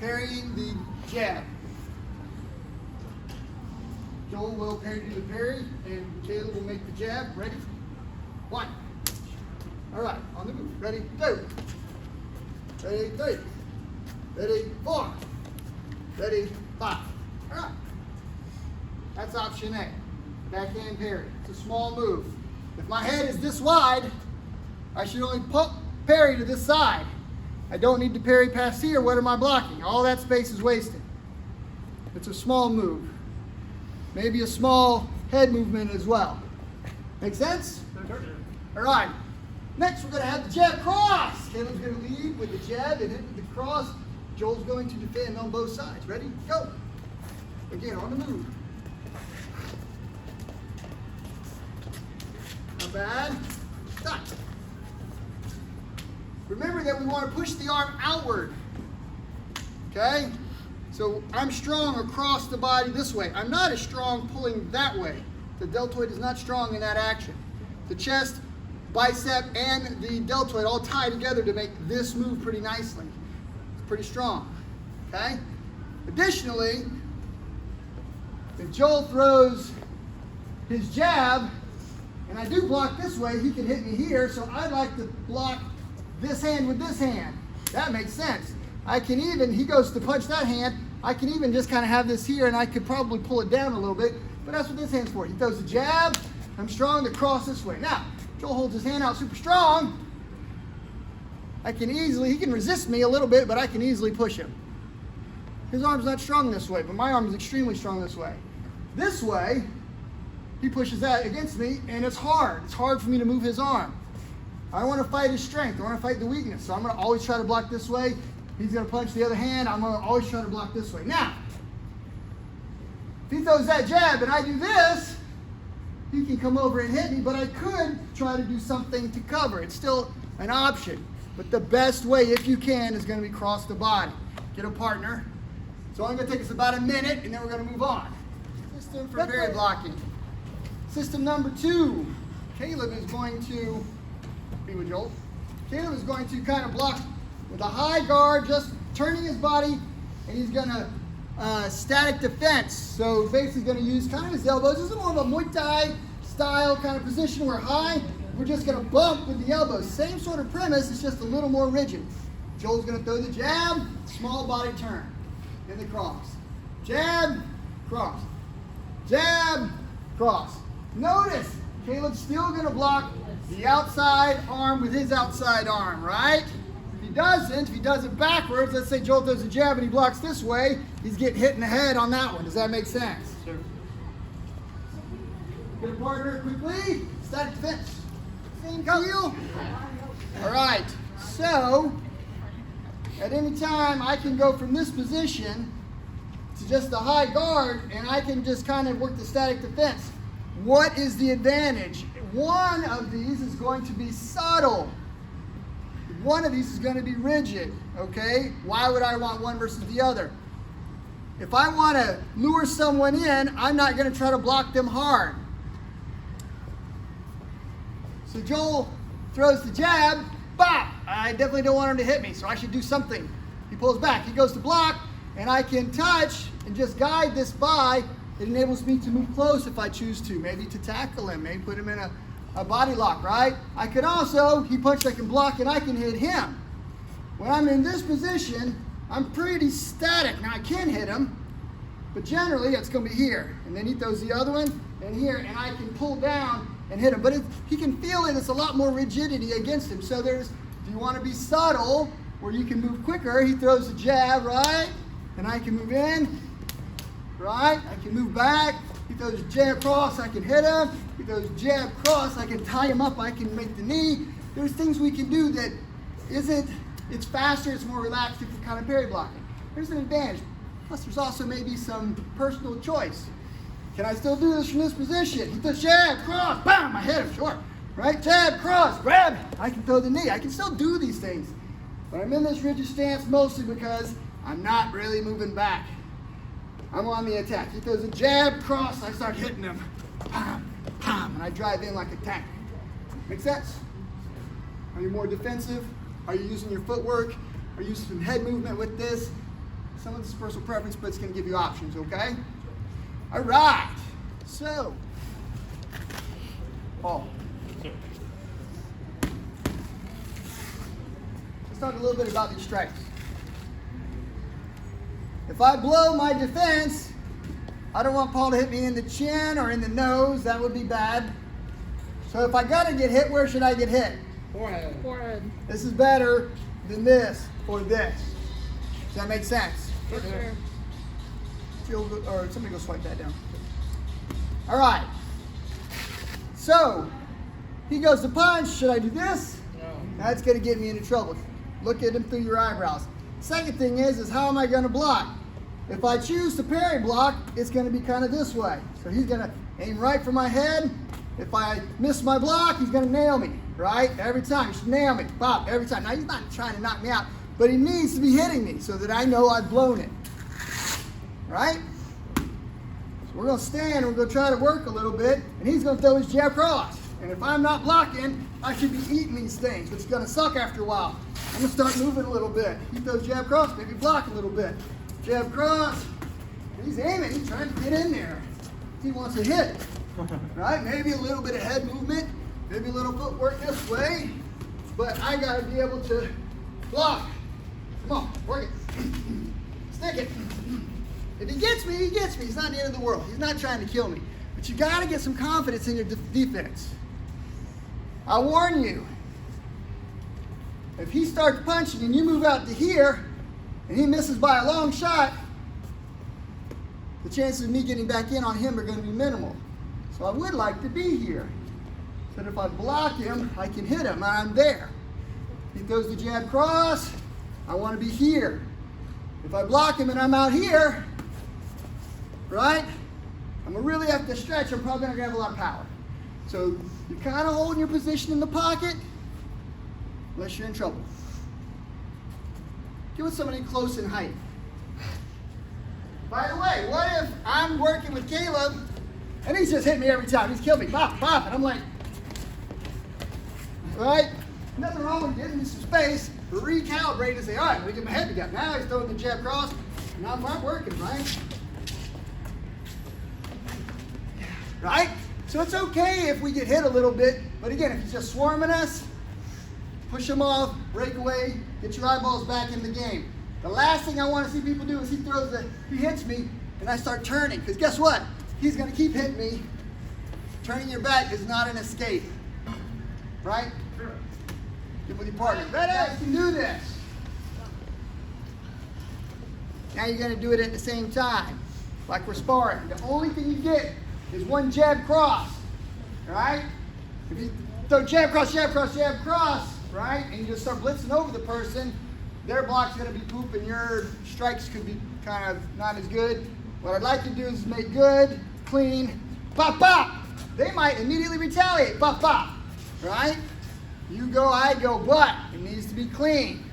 parrying the jab. Joel will parry to the parry, and Caleb will make the jab. Ready? 1. All right, on the move. Ready? 2. Ready? 3. Ready? 4. Ready? 5. All right. That's option A. Backhand parry. It's a small move. If my head is this wide, I should only parry to this side. I don't need to parry past here. What am I blocking? All that space is wasted. It's a small move. Maybe a small head movement as well. Make sense? All right. Next, we're going to have the jab cross. Caleb's going to lead with the jab and hit with the cross. Joel's going to defend on both sides. Ready? Go. Again, on the move. Not bad. Stop. Remember that we want to push the arm outward. Okay? So I'm strong across the body this way. I'm not as strong pulling that way. The deltoid is not strong in that action. The chest, bicep, and the deltoid all tie together to make this move pretty nicely. It's pretty strong. Okay? Additionally, if Joel throws his jab, and I do block this way, he can hit me here, so I like to block this hand with this hand. That makes sense. I can even, he goes to punch that hand, I can even just kind of have this here, and I could probably pull it down a little bit, but that's what this hand's for. He throws the jab, I'm strong to cross this way. Now, Joel holds his hand out super strong. I can easily, he can resist me a little bit, but I can easily push him. His arm's not strong this way, but my arm is extremely strong this way. This way, he pushes that against me, and it's hard. It's hard for me to move his arm. I want to fight his strength. I want to fight the weakness. So I'm going to always try to block this way. He's going to punch the other hand. I'm going to always try to block this way. Now, if he throws that jab and I do this, he can come over and hit me, but I could try to do something to cover. It's still an option. But the best way, if you can, is going to be cross the body. Get a partner. It's only going to take us about a minute, and then we're going to move on. System for parry blocking. System number 2. Caleb is going to be with Joel. Caleb is going to kind of block with a high guard, just turning his body, and he's going to static defense. So basically going to use kind of his elbows. This is more of a Muay Thai style kind of position where high, we're just going to bump with the elbows. Same sort of premise, it's just a little more rigid. Joel's going to throw the jab, small body turn, and the cross. Jab, cross. Jab, cross. Notice, Caleb's still going to block the outside arm with his outside arm, right? If he doesn't, if he does it backwards, let's say Joel throws a jab and he blocks this way, he's getting hit in the head on that one. Does that make sense? Sure. Get a partner quickly. Static defense. Same deal. All right. So, at any time, I can go from this position to just the high guard, and I can just kind of work the static defense. What is the advantage? One of these is going to be subtle. One of these is going to be rigid, okay? Why would I want one versus the other? If I want to lure someone in, I'm not going to try to block them hard. So Joel throws the jab, bop! I definitely don't want him to hit me, so I should do something. He pulls back, he goes to block, and I can touch and just guide this by. It enables me to move close if I choose to, maybe to tackle him, maybe put him in a body lock, right? I could also, he punched, I can block, and I can hit him. When I'm in this position, I'm pretty static. Now I can hit him, but generally it's going to be here. And then he throws the other one, and here, and I can pull down and hit him. But he can feel it, it's a lot more rigidity against him. So there's, if you want to be subtle, where you can move quicker, he throws a jab, right? And I can move in. Right? I can move back. He throws jab cross, I can hit him. He throws jab cross, I can tie him up, I can make the knee. There's things we can do that isn't, it's faster, it's more relaxed if we're kind of parry blocking. There's an advantage. Plus there's also maybe some personal choice. Can I still do this from this position? He throws jab, cross, bam, I hit him, sure. Right? Jab, cross, grab, I can throw the knee. I can still do these things. But I'm in this rigid stance mostly because I'm not really moving back. I'm on the attack. He throws a jab, cross, I start hitting him. Pam, pam, and I drive in like a tank. Make sense? Are you more defensive? Are you using your footwork? Are you using some head movement with this? Some of this is personal preference, but it's going to give you options, okay? All right. So, Paul. Let's talk a little bit about these strikes. If I blow my defense, I don't want Paul to hit me in the chin or in the nose. That would be bad. So if I got to get hit, where should I get hit? Forehead. Forehead. This is better than this or this. Does that make sense? For sure. Or somebody go swipe that down. All right. So he goes to punch. Should I do this? No. That's going to get me into trouble. Look at him through your eyebrows. Second thing is how am I going to block? If I choose to parry block, it's going to be kind of this way. So he's going to aim right for my head. If I miss my block, he's going to nail me, right? Every time. He should nail me. Pop, every time. Now, he's not trying to knock me out, but he needs to be hitting me so that I know I've blown it, right? So we're going to stand and we're going to try to work a little bit, and he's going to throw his jab cross. And if I'm not blocking, I should be eating these things, which is going to suck after a while. I'm going to start moving a little bit. He throws jab cross, maybe block a little bit. Jab cross. He's aiming. He's trying to get in there. He wants to hit. Right? Maybe a little bit of head movement. Maybe a little footwork this way. But I got to be able to block. Come on. Work it. Stick it. If he gets me, he gets me. He's not the end of the world. He's not trying to kill me. But you got to get some confidence in your defense. I warn you. If he starts punching and you move out to here, and he misses by a long shot, the chances of me getting back in on him are going to be minimal. So I would like to be here. So that if I block him, I can hit him, and I'm there. He throws the jab cross, I want to be here. If I block him and I'm out here, right, I'm going to really have to stretch. I'm probably not going to have a lot of power. So you're kind of holding your position in the pocket, unless you're in trouble. Get with somebody close in height. By the way, what if I'm working with Caleb and he's just hitting me every time? He's killed me, pop, pop, and I'm like, right? Nothing wrong with getting some space, recalibrate and say, all right, let me get my head together. Now he's throwing the jab cross, now I'm not working, right? Right? So it's okay if we get hit a little bit, but again, if he's just swarming us, push him off, break away, get your eyeballs back in the game. The last thing I want to see people do is he hits me, and I start turning. Because guess what? He's going to keep hitting me. Turning your back is not an escape. Right? Sure. Get with your partner. Ready? You guys can do this. Now you're going to do it at the same time, like we're sparring. The only thing you get is one jab cross. Right? If you throw jab cross, jab cross, jab cross, right? And you just start blitzing over the person, their block's going to be poop and your strikes could be kind of not as good. What I'd like to do is make good, clean, pop, pop. They might immediately retaliate, pop, pop, right? You go, I go, but it needs to be clean.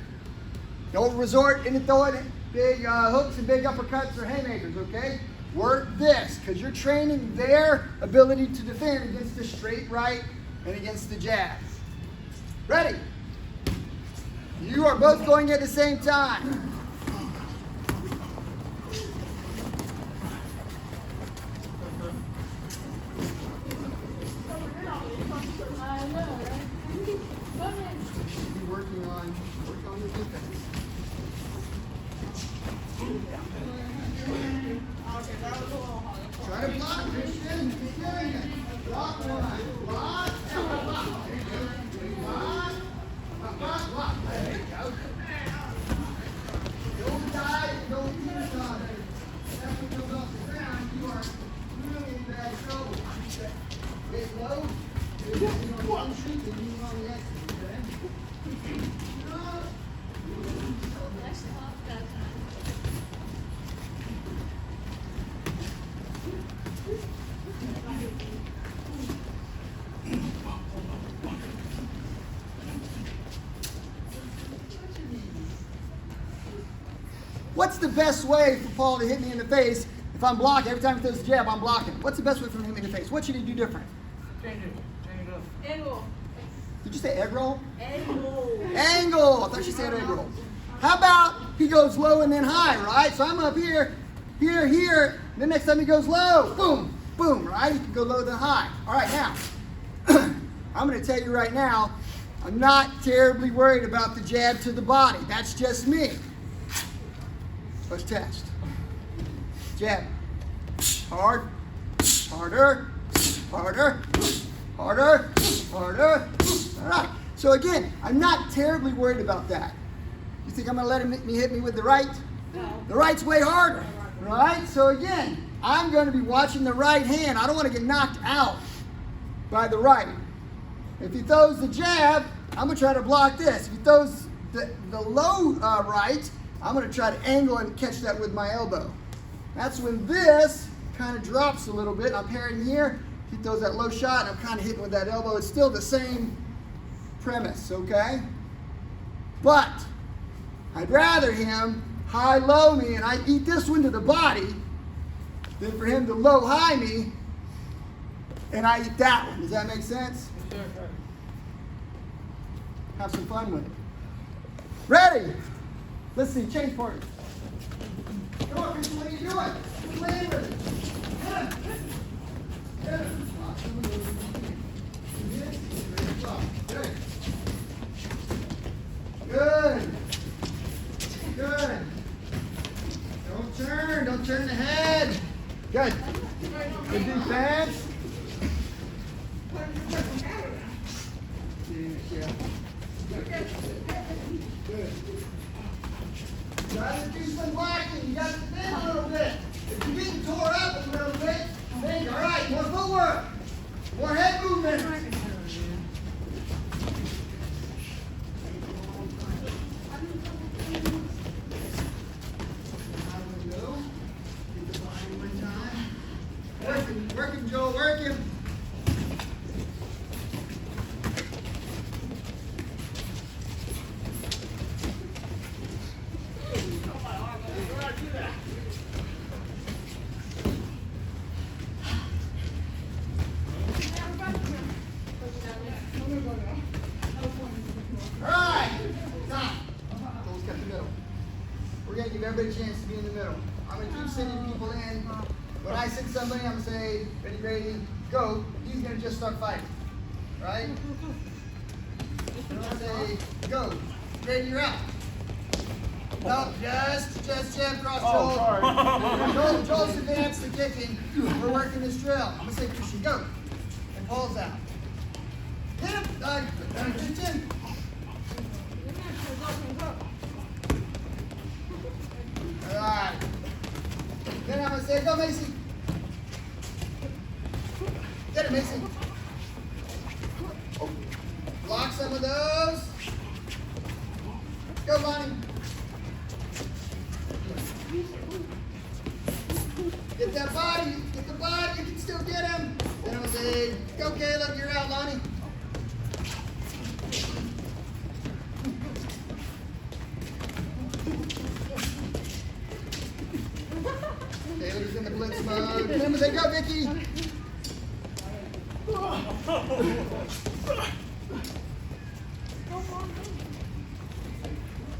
Don't resort into throwing big hooks and big uppercuts or haymakers, okay? Work this, because you're training their ability to defend against the straight right and against the jab. Ready? You are both going at the same time. Working on your defense. Try to block, Christian. Keep doing it. Block one. Block. Block. There you go. Block. Block. Block. There you go. Don't dive. Don't teeter on it. That's what goes off the ground. You are really in bad trouble. Get low. You're on the street and you're on the exit. Okay? What's the best way for Paul to hit me in the face if I'm blocking? Every time he throws a jab, I'm blocking. What's the best way for him to hit me in the face? What should he do different? Change it up. Angle. Did you say egg roll? Angle. Angle. I thought you said egg roll. How about he goes low and then high, right? So I'm up here, here, here. The next time he goes low, boom, boom, right? He can go low then high. All right, now, I'm going to tell you right now, I'm not terribly worried about the jab to the body. That's just me. Let's test. Jab. Hard. Harder. Harder. Harder. Harder. All right. So again, I'm not terribly worried about that. You think I'm going to let him hit me with the right? No. The right's way harder, right? So again, I'm going to be watching the right hand. I don't want to get knocked out by the right. If he throws the jab, I'm going to try to block this. If he throws the low right, I'm going to try to angle and catch that with my elbow. That's when this kind of drops a little bit. I'm parrying here. He throws that low shot, and I'm kind of hitting with that elbow. It's still the same premise, okay? But I'd rather him high-low me, and I eat this one to the body, than for him to low-high me, and I eat that one. Does that make sense? Have some fun with it. Ready? Let's see, change partners. Come on, Christian, what are you doing? Playing with it. Get him. Good. Good. Don't turn the head. Good. Good defense. Yeah. Good. You gotta do some blocking. You gotta bend a little bit. If you're getting tore up a little bit, then all right, more footwork, more head movement. Working, Joel, working. All right, time. Joel's got the middle. We're going to give everybody a chance to be in the middle. I'm going to keep sending people in. When I send somebody, I'm going to say, ready, ready, go. He's going to just start fighting, right? I'm going to say, go. Ready, you're out. No, just jab cross Joel. Joel's advanced the kicking. We're working this drill. I'm going to say, Christian, go. And Paul's out. Hit him. Christian. All right. Then I'm going to say, go, Macy. Get it, Macy. Block some of those. Go, Bonnie. Get that body. Get the body. You can still get him. Then I'm going to say, go, Caleb. You're out, Lonnie. Taylor's in the blitz mode. Then we say, go, Vicky.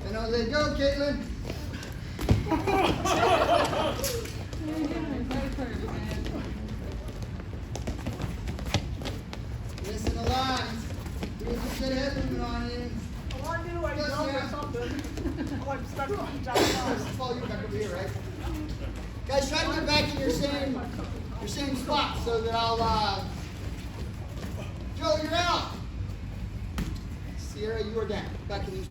And I'll say, go, Caitlin. Missing a lot. He's doing some good head movement on you. I knew I jumped or something. I'm stuck on the job. Paul, you're back over here, right? Guys, try to get back in your same spot so that I'll, Joe, you're out. Sierra, you are down. Back in your